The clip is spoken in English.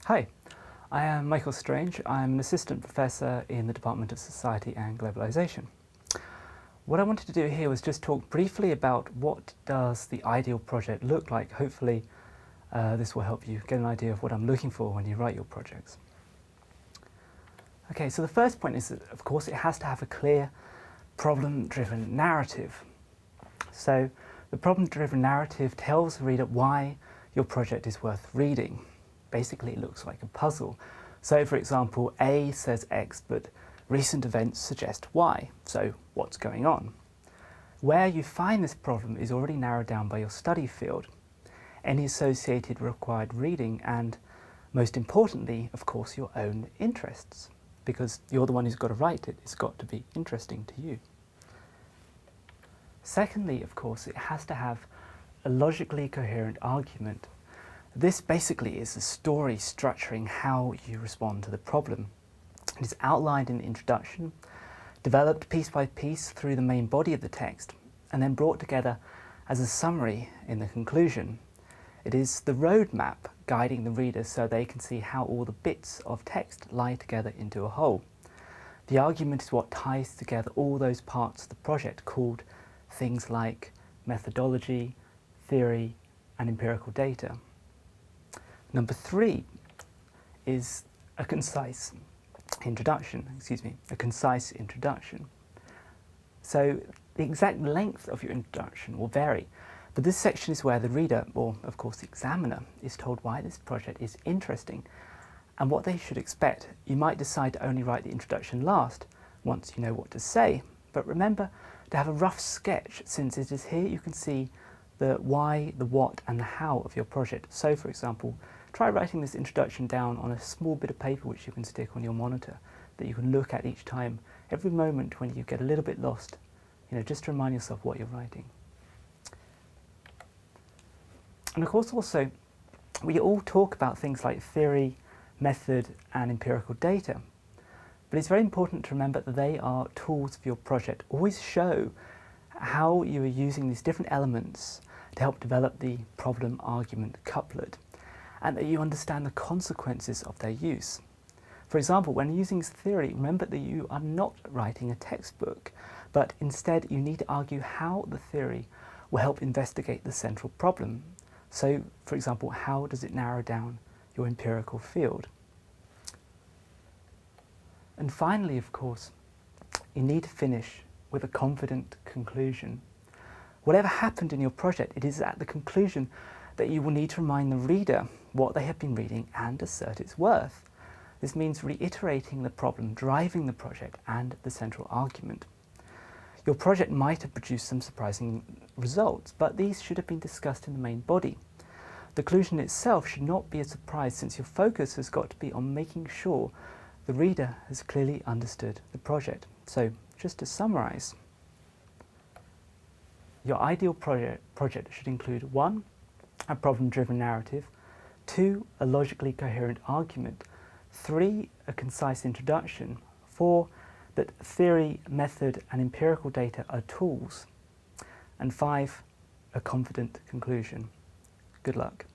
Hi, I am Michael Strange. I'm an assistant professor in the Department of Society and Globalization. What I wanted to do here was just talk briefly about what does the ideal project look like. Hopefully this will help you get an idea of what I'm looking for when you write your projects. Okay, so the first point is that, of course, it has to have a clear problem-driven narrative. So the problem-driven narrative tells the reader why your project is worth reading. Basically, it looks like a puzzle. So, for example, A says X, but recent events suggest Y. So, what's going on? Where you find this problem is already narrowed down by your study field, any associated required reading, and most importantly, of course, your own interests, because you're the one who's got to write it. It's got to be interesting to you. Secondly, of course, it has to have a logically coherent argument. This basically is the story structuring how you respond to the problem. It is outlined in the introduction, developed piece by piece through the main body of the text, and then brought together as a summary in the conclusion. It is the roadmap guiding the reader so they can see how all the bits of text lie together into a whole. The argument is what ties together all those parts of the project, called things like methodology, theory, and empirical data. Number 3 is a concise introduction. So the exact length of your introduction will vary, but this section is where the reader, or of course the examiner, is told why this project is interesting and what they should expect. You might decide to only write the introduction last, once you know what to say, but remember to have a rough sketch, since it is here you can see the why, the what, and the how of your project. So, for example, try writing this introduction down on a small bit of paper which you can stick on your monitor that you can look at each time, every moment when you get a little bit lost, just to remind yourself what you're writing. And of course also, we all talk about things like theory, method, and empirical data, but it's very important to remember that they are tools for your project. Always show how you are using these different elements to help develop the problem-argument couplet, and that you understand the consequences of their use. For example, when using theory, remember that you are not writing a textbook, but instead you need to argue how the theory will help investigate the central problem. So, for example, how does it narrow down your empirical field? And finally, of course, you need to finish with a confident conclusion. Whatever happened in your project, it is at the conclusion that you will need to remind the reader what they have been reading and assert its worth. This means reiterating the problem driving the project and the central argument. Your project might have produced some surprising results, but these should have been discussed in the main body. The conclusion itself should not be a surprise, since your focus has got to be on making sure the reader has clearly understood the project. So, just to summarize, your ideal project should include 1. A problem-driven narrative, 2. A logically coherent argument, 3. A concise introduction, 4. That theory, method, and empirical data are tools, and 5. A confident conclusion. Good luck.